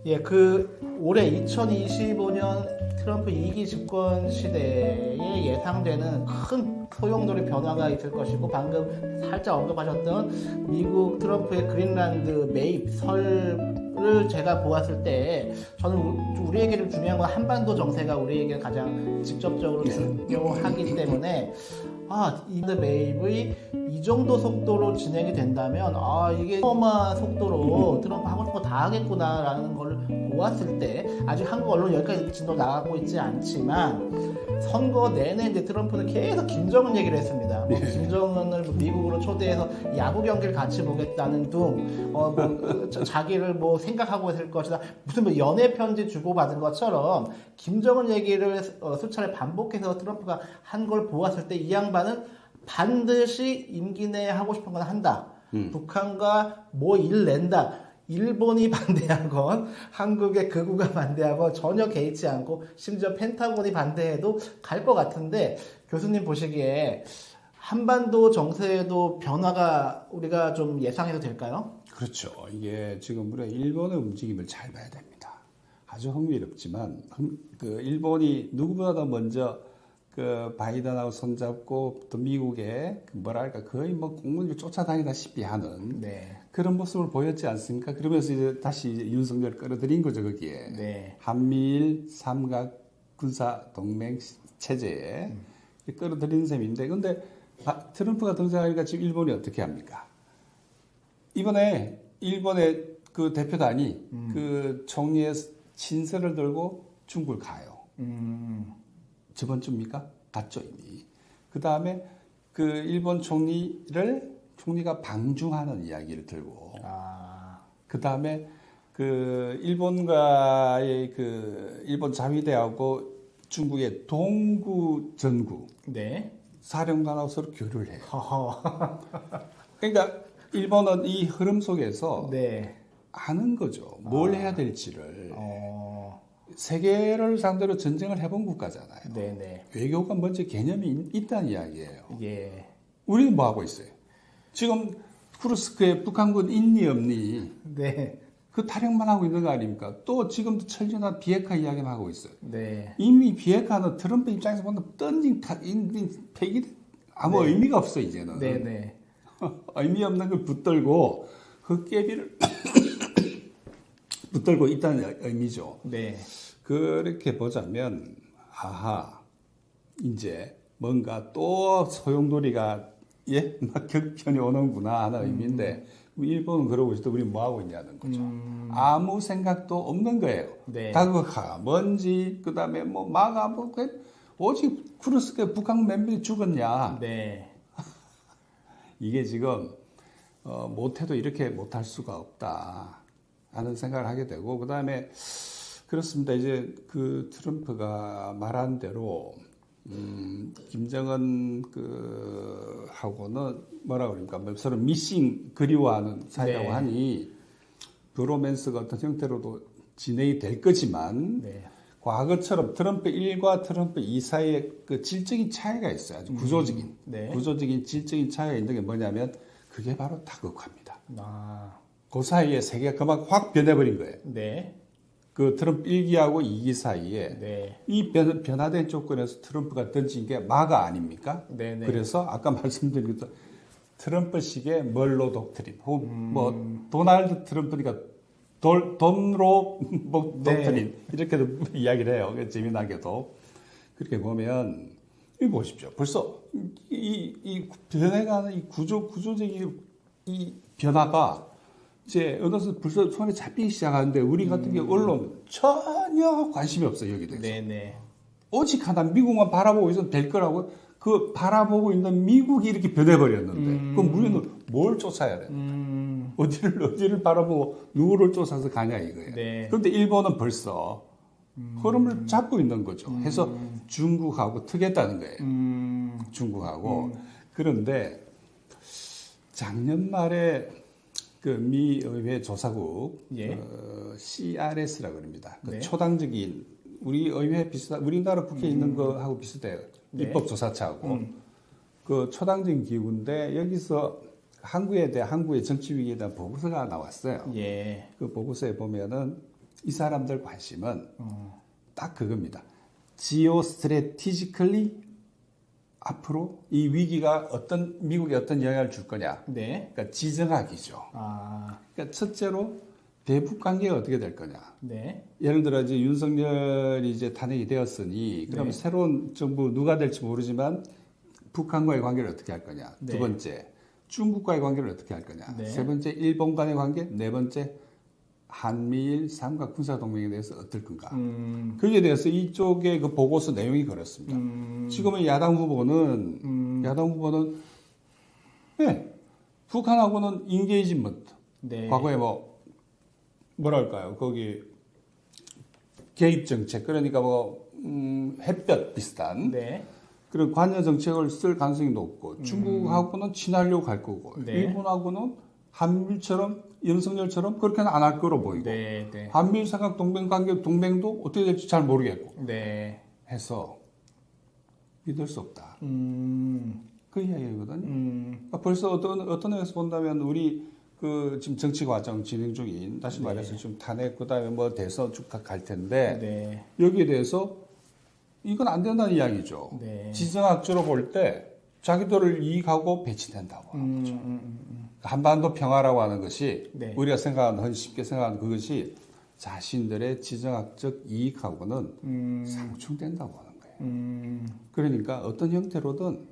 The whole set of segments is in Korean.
예, 올해 2025년 트럼프 2기 집권 시대에 예상되는 큰 소용돌이 변화가 있을 것이고, 방금 살짝 언급하셨던 미국 트럼프의 그린란드 매입 설을 제가 보았을 때, 저는 우리에게 좀 중요한 건 한반도 정세가 우리에게 가장 직접적으로 중요하기 때문에, 이 매입이 이 정도 속도로 진행이 된다면, 이게 어마어마한 속도로 트럼프 하고 싶은 거 다 하겠구나라는 걸 보았을 때, 아직 한국 언론 여기까지 진도 나가고 있지 않지만, 선거 내내 이제 트럼프는 계속 김정은 얘기를 했습니다. 김정은을 미국으로 초대해서 야구 경기를 같이 보겠다는 둥, 자기를 생각하고 있을 것이다. 무슨 연애 편지 주고받은 것처럼 김정은 얘기를 수차례 반복해서 트럼프가 한 걸 보았을 때, 이 양반은 반드시 임기 내에 하고 싶은 건 한다. 북한과 일 낸다. 일본이 반대하건 한국의 극우가 반대하건 전혀 개의치 않고, 심지어 펜타곤이 반대해도 갈 것 같은데, 교수님 보시기에 한반도 정세에도 변화가 우리가 좀 예상해도 될까요? 그렇죠. 이게 지금 우리가 일본의 움직임을 잘 봐야 됩니다. 아주 흥미롭지만, 일본이 누구보다 먼저 바이든하고 손잡고 또 미국의 거의 공무원을 쫓아다니다시피 하는 그런 모습을 보였지 않습니까? 그러면서 이제 다시 윤석열을 끌어들인 거죠, 거기에. 한미일 삼각 군사 동맹 체제에 끌어들이는 셈인데, 근데 트럼프가 등장하니까 지금 일본이 어떻게 합니까? 이번에 일본의 그 대표단이 그 총리의 친서를 들고 중국을 가요. 저번 주입니까? 갔죠, 이미. 그 다음에 일본 총리가 방중하는 이야기를 들고, 그 다음에 일본과의 일본 자위대하고 중국의 동구 전구 사령관하고 서로 교류를 해요. 그러니까 일본은 이 흐름 속에서 아는 거죠. 뭘 해야 될지를. 세계를 상대로 전쟁을 해본 국가잖아요. 외교가 먼저 개념이 있다는 이야기예요. 우리는 뭐 하고 있어요? 지금 쿠르스크에 북한군 있니 없니? 그 타령만 하고 있는 거 아닙니까? 또 지금도 철저한 비핵화 이야기만 하고 있어요. 이미 비핵화는 트럼프 입장에서 보면 던진 폐기 아무 의미가 없어, 이제는. 의미 없는 걸 붙들고 그 깨비를 붙들고 있다는 의미죠. 그렇게 보자면, 이제 뭔가 또 소용돌이가 막 격편이 오는구나 하는 의미인데, 일본은 그러고 있을 때 우리 뭐 하고 있냐는 거죠. 아무 생각도 없는 거예요. 다그가 뭔지, 그 다음에 마가 오직 쿠르스크에 북한 몇 명이 죽었냐. 이게 지금 못해도 이렇게 못할 수가 없다 하는 생각을 하게 되고, 그 다음에 그렇습니다. 이제 트럼프가 말한 대로 김정은 하고는 뭐라 그럽니까? 서로 미싱 그리워하는 사이라고 하니 브로맨스가 어떤 형태로도 진행이 될 거지만, 과거처럼 트럼프 1과 트럼프 2 사이에 질적인 차이가 있어요. 아주 구조적인 질적인 차이가 있는 게 뭐냐면, 그게 바로 다극화입니다. 그 사이에 세계가 그만 확 변해버린 거예요. 트럼프 1기하고 2기 사이에 이 변화된 조건에서 트럼프가 던진 게 마가 아닙니까? 그래서 아까 말씀드린 것처럼 트럼프식의 멀로 독트린, 도널드 트럼프니까 돈로 독트린, 이렇게도 이야기를 해요. 재미나게도. 그렇게 보면, 이 보십시오. 벌써 이 변해가는 이 구조적인 이 변화가 이제 어느새 벌써 손에 잡히기 시작하는데, 우리 같은 경우 언론 전혀 관심이 없어요, 여기 대해서. 오직 하나 미국만 바라보고 있으면 될 거라고, 바라보고 있는 미국이 이렇게 변해버렸는데, 그럼 우리는 뭘 쫓아야 돼? 어디를 바라보고 누구를 쫓아서 가냐 이거예요. 그런데 일본은 벌써 흐름을 잡고 있는 거죠. 해서 중국하고 트겠다는 거예요. 중국하고. 그런데 작년 말에 미 의회 조사국 CRS라고 합니다. 초당적인 우리 의회 우리나라 국회에 있는 거하고 비슷해요. 입법조사처하고 초당적인 기구인데, 여기서 한국의 정치 위기에 대한 보고서가 나왔어요. 그 보고서에 보면은 이 사람들 관심은 딱 그겁니다. 지오스트래티지컬리 앞으로 이 위기가 미국에 어떤 영향을 줄 거냐. 네. 그러니까 지정학이죠. 그러니까 첫째로 대북 관계가 어떻게 될 거냐. 네. 예를 들어 이제 윤석열이 이제 탄핵이 되었으니 그럼 네. 새로운 정부 누가 될지 모르지만 북한과의 관계를 어떻게 할 거냐. 네. 두 번째, 중국과의 관계를 어떻게 할 거냐. 네. 세 번째, 일본 간의 관계. 네 번째, 한미일 삼각 군사 동맹에 대해서 어떨 건가. 거기에 대해서 이쪽에 그 보고서 내용이 그렇습니다. 지금은 야당 후보는 네, 북한하고는 인게이지먼트. 네. 과거에 뭐랄까요? 거기 개입 정책 그러니까 햇볕 비슷한 네. 그런 관여 정책을 쓸 가능성이 높고 중국하고는 친하려고 할 거고 네. 일본하고는 한미일처럼 윤석열처럼 그렇게는 안 할 거로 보이고 네. 네. 한미일 삼각 동맹 관계 동맹도 어떻게 될지 잘 모르겠고 네. 해서 믿을 수 없다. 음. 그 이야기거든요. 그러니까 벌써 어떤 의미에서 본다면 우리 그 지금 정치 과정 진행 중인 다시 말해서 지금 탄핵 그다음에 뭐 대선 쭉 갈 텐데 네. 여기에 대해서 이건 안 된다는 이야기죠. 네. 지정학적으로 볼 때 자기들을 이익하고 배치된다고 하는 거죠. 한반도 평화라고 하는 것이 네. 우리가 생각하는 쉽게 생각하는 그것이 자신들의 지정학적 이익하고는 상충된다고 하는 거예요. 그러니까 어떤 형태로든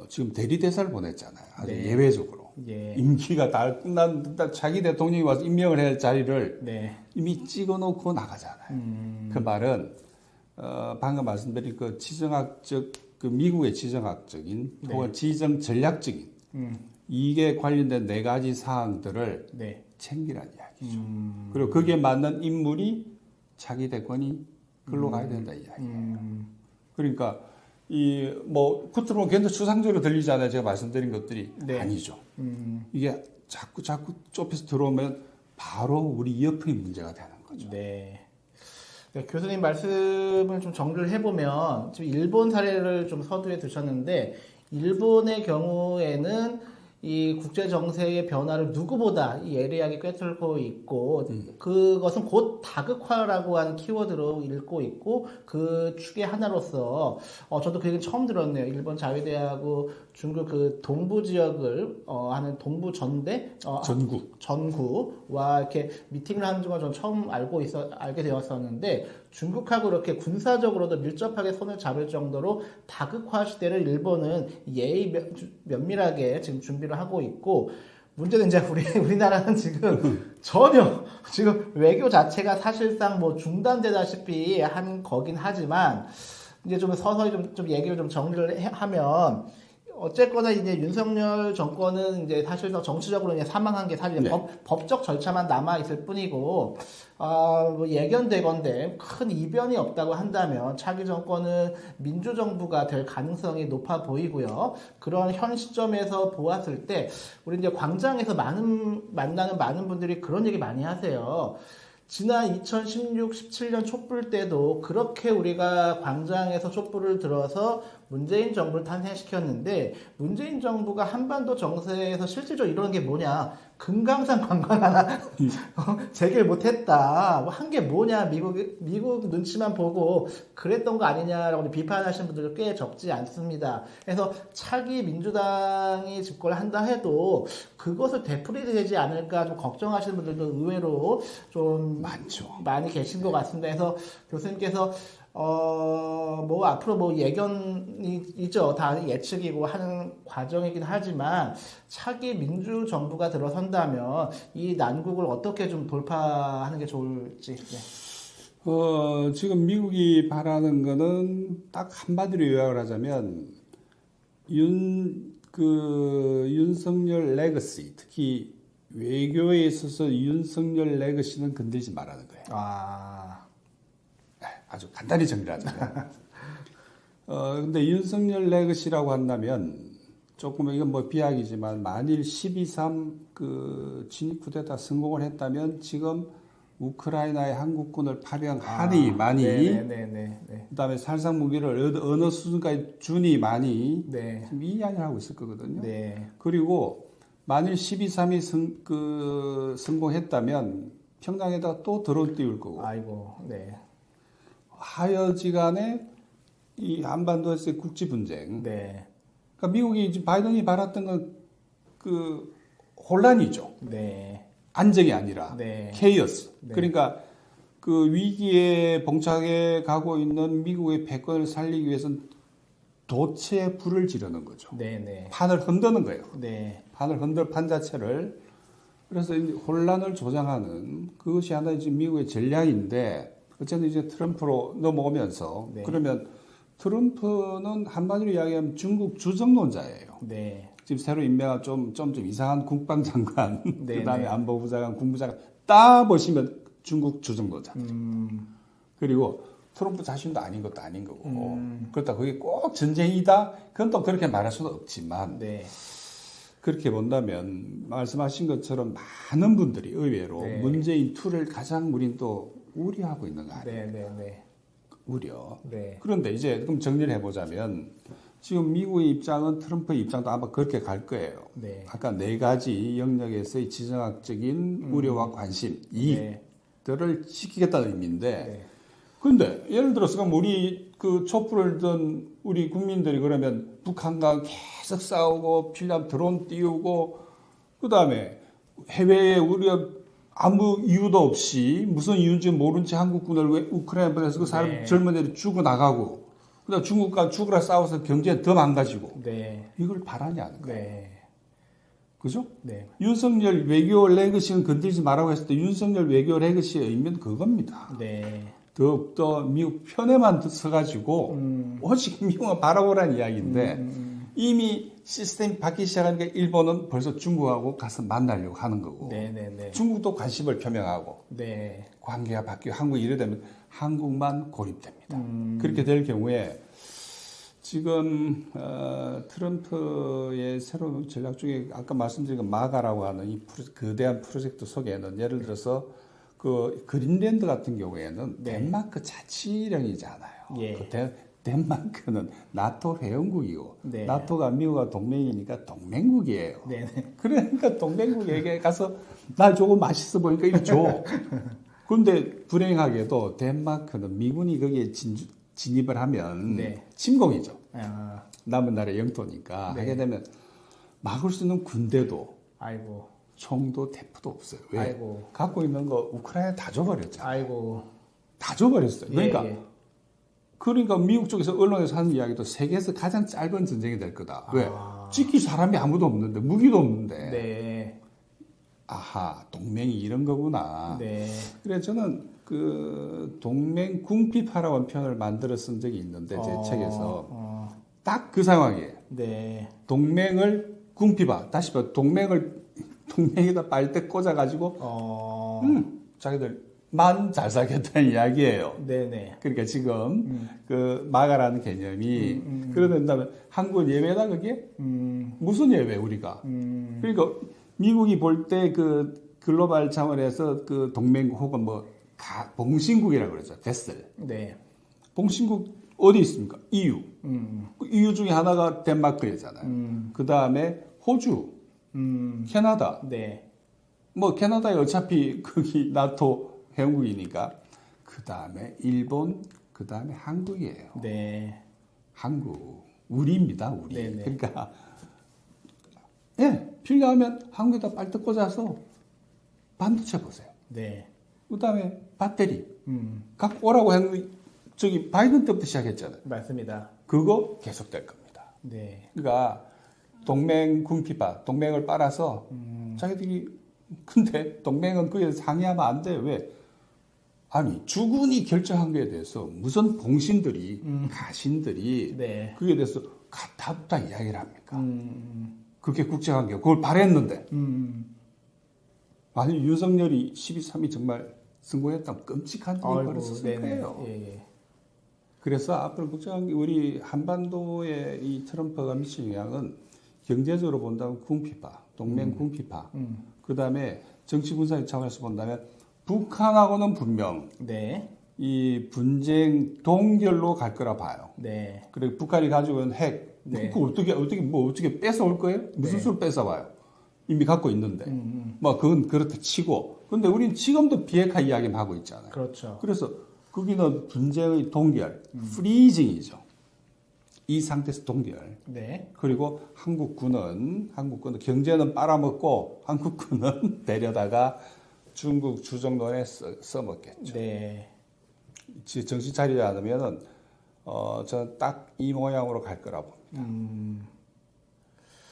지금 대리대사를 보냈잖아요. 아주 네. 예외적으로. 예. 임기가 다 끝난 자기 대통령이 와서 임명을 할 자리를 네. 이미 찍어놓고 나가잖아요. 그 말은 방금 말씀드린 그 지정학적 그 미국의 지정학적인 네. 혹은 지정 전략적인 이게 관련된 4가지 사항들을 네. 챙기라는 이야기죠. 그리고 거기에 맞는 인물이 차기 대권이 글로 가야 된다 이 이야기예요. 그러니까 겉으로 보면 굉장히 추상적으로 들리잖아요. 제가 말씀드린 것들이 네. 아니죠. 이게 자꾸 좁혀서 들어오면 바로 우리 이어폰이 문제가 되는 거죠. 네. 네, 교수님 말씀을 좀 정리를 해보면 지금 일본 사례를 좀 서두에 두셨는데 일본의 경우에는 이 국제 정세의 변화를 누구보다 이 예리하게 꿰뚫고 있고 그것은 곧 다극화라고 하는 키워드로 읽고 있고 그 축의 하나로서 저도 그 얘기는 처음 들었네요. 일본 자위대하고 중국 그 동부 지역을 하는 동부 전구와 이렇게 미팅을 하는 걸 저는 처음 알게 되었었는데 중국하고 이렇게 군사적으로도 밀접하게 손을 잡을 정도로 다극화 시대를 일본은 면밀하게 지금 준비를 하고 있고 문제는 이제 우리나라는 지금 전혀 지금 외교 자체가 사실상 뭐 중단되다시피 한 거긴 하지만 이제 좀 서서히 좀 얘기를 좀 정리를 하면 어쨌거나 이제 윤석열 정권은 이제 사실상 정치적으로 이제 사망한 게 사실 법적 절차만 남아 있을 뿐이고 뭐 예견되건대 큰 이변이 없다고 한다면 차기 정권은 민주정부가 될 가능성이 높아 보이고요. 그런 현 시점에서 보았을 때 우리 이제 광장에서 만나는 많은 분들이 그런 얘기 많이 하세요. 지난 2016, 17년 촛불 때도 그렇게 우리가 광장에서 촛불을 들어서 문재인 정부를 탄생시켰는데 문재인 정부가 한반도 정세에서 실질적으로 이러는 게 뭐냐. 금강산 관광 하나 재개를 못했다. 한 게 뭐냐. 미국 눈치만 보고 그랬던 거 아니냐라고 비판하시는 분들도 꽤 적지 않습니다. 그래서 차기 민주당이 집권을 한다 해도 그것을 되풀이되지 않을까 좀 걱정하시는 분들도 의외로 좀 많이 계신 것 같습니다. 그래서 교수님께서 뭐 앞으로 뭐 예견이죠. 다 예측이고 하는 과정이긴 하지만 차기 민주정부가 들어선다면 이 난국을 어떻게 좀 돌파하는 게 좋을지. 네. 지금 미국이 바라는 거는 딱 한마디로 요약을 하자면 윤석열 레거시, 특히 외교에 있어서 윤석열 레거시는 건들지 말라는 거예요. 아주 간단히 정리를 하자면. 근데 윤석열 레거시라고 한다면, 조금 이건 뭐 비약이지만, 만일 12.3 진입 쿠데타 성공을 했다면, 지금 우크라이나에 한국군을 파병하니 많이, 그 다음에 살상 무기를 어느 수준까지 주니 많이, 지금 이 이야기를 하고 있을 거거든요. 그리고 만일 12.3이 성공했다면, 평양에다 또 드론 띄울 거고 아이고, 네. 하여지간에 이 한반도에서의 국지 분쟁. 네. 그러니까 미국이 이제 바이든이 바랐던 건 그 혼란이죠. 네. 안정이 아니라 네. 케이오스. 네. 그러니까 그 위기에 봉착해 가고 있는 미국의 패권을 살리기 위해서는 도체에 불을 지르는 거죠. 네, 네. 판을 흔드는 거예요. 네. 판을 흔들 판 자체를. 그래서 이제 혼란을 조장하는 그것이 하나의 지금 미국의 전략인데 어쨌든 이제 트럼프로 넘어오면서 네. 그러면 트럼프는 한마디로 이야기하면 중국 주정론자예요. 네. 지금 새로 임명한 좀 이상한 국방장관, 네, 그다음에 네. 안보부 장관, 국무장관 딱 보시면 중국 주정론자. 그리고 트럼프 자신도 아닌 것도 아닌 거고 그렇다 그게 꼭 전쟁이다. 그건 또 그렇게 말할 수는 없지만 네. 그렇게 본다면 말씀하신 것처럼 많은 분들이 의외로 네. 문재인 2를 가장 우린 또 우려하고 있는 거 아니에요? 네, 네, 네. 우려. 네. 그런데 이제 그럼 정리를 해보자면 지금 미국의 입장은 트럼프의 입장도 아마 그렇게 갈 거예요. 네. 아까 네 가지 영역에서의 지정학적인 우려와 관심, 이익들을 지키겠다는 의미인데 네. 근데 예를 들어서 그럼 우리 그 촛불을 든 우리 국민들이 그러면 북한과 계속 싸우고 필요하면 드론 띄우고 그다음에 해외에 우리가 아무 이유도 없이 무슨 이유인지 모른 채 한국군을 왜 우크라이나 보내서 그 사람 네. 젊은 애들이 죽어 나가고 그다음 중국과 죽으라 싸워서 경제 더 망가지고 네. 이걸 바라냐 하는 거예요. 네. 그죠? 네. 윤석열 외교 레거시는 건드리지 말라고 했을 때 윤석열 외교 레거시의 의미는 그겁니다. 네. 더욱더 미국 편에만 서가지고 오직 미국만 바라보라는 이야기인데 이미 시스템이 바뀌기 시작하니까 일본은 벌써 중국하고 가서 만나려고 하는 거고 네, 네, 네. 중국도 관심을 표명하고 네. 관계가 바뀌고 한국이 이래 되면 한국만 고립됩니다. 그렇게 될 경우에 지금 트럼프의 새로운 전략 중에 아까 말씀드린 그 마가라고 하는 이 거대한 프로젝트 속에는 예를 들어서 그 그린랜드 같은 경우에는 네. 덴마크 자치령이잖아요. 예. 그 덴마크는 나토 회원국이고 네. 나토가 미국과 동맹이니까 동맹국이에요. 네, 네. 그러니까 동맹국에게 가서 나 저거 맛있어 보니까 이거 줘. 그런데 불행하게도 덴마크는 미군이 거기에 진입을 하면 네. 침공이죠. 아, 남은 나라의 영토니까 네. 하게 되면 막을 수 있는 군대도 아이고. 총도 대포도 없어요. 왜? 아이고. 갖고 있는 거 우크라이나 다 줘버렸잖아요. 아이고. 다 줘버렸어요. 그러니까 예, 예. 그러니까 미국 쪽에서 언론에서 하는 이야기도 세계에서 가장 짧은 전쟁이 될 거다. 왜? 찍힐 사람이 아무도 없는데 무기도 없는데. 네. 아하 동맹이 이런 거구나. 네. 그래 저는 그 동맹 궁핍하라고 표현을 만들어 쓴 적이 있는데 제 책에서 딱 그 상황이에요. 네. 동맹을 궁핍하 다시 봐 동맹에다 빨대 꽂아가지고 자기들 만 잘 살겠다는 이야기예요. 네네. 그러니까 지금 그 마가라는 개념이 그러다면 한국은 예외다 그게 무슨 예외 우리가 그러니까 미국이 볼 때 그 글로벌 차원에서 그 동맹국 혹은 뭐 봉신국이라고 그러죠. 데슬. 네. 봉신국 어디 있습니까? EU. 그 EU 중에 하나가 덴마크잖아요. 그 다음에 호주, 캐나다. 네. 뭐 캐나다에 어차피 거기 나토 회원국이니까 그 다음에 일본, 그 다음에 한국이에요. 네. 한국 우리입니다, 우리. 네네. 그러니까 예 필요하면 한국에다 빨대 꽂아서 반도체 보세요. 네. 그 다음에 배터리 갖고 오라고 한 저기 바이든 때부터 시작했잖아요. 맞습니다. 그거 계속될 겁니다. 네. 그러니까 동맹 궁핍화, 동맹을 빨아서 자기들이 근데 동맹은 그에 상의하면 안 돼. 왜? 아니 주군이 결정한 거에 대해서 무슨 봉신들이 가신들이 네. 그에 대해서 가타부타 이야기를 합니까? 그게 국제관계 그걸 바랬는데 아니 윤석열이 12.3이 정말 성공했다면 끔찍한 일이 벌어졌을 거예요. 예, 예. 그래서 앞으로 국제관계 우리 한반도의 이 트럼프가 미칠 영향은 경제적으로 본다면 궁핍화, 동맹 궁핍화, 그 다음에 정치 군사적 차원에서 본다면 북한하고는 분명 네. 이 분쟁 동결로 갈 거라 봐요. 네. 그리고 북한이 가지고 있는 핵, 네. 그거 어떻게 뺏어올 거예요? 무슨 네. 수로 뺏어와요? 이미 갖고 있는데, 뭐 그건 그렇다 치고, 근데 우리는 지금도 비핵화 이야기만 하고 있잖아요. 그렇죠. 그래서 거기는 분쟁의 동결, 프리징이죠. 이 상태에서 동결. 네. 그리고 한국군은 경제는 빨아먹고 한국군은 데려다가 중국 주정론에 써먹겠죠. 네. 정신 차리지 않으면은 저는 딱 이 모양으로 갈 거라고 봅니다.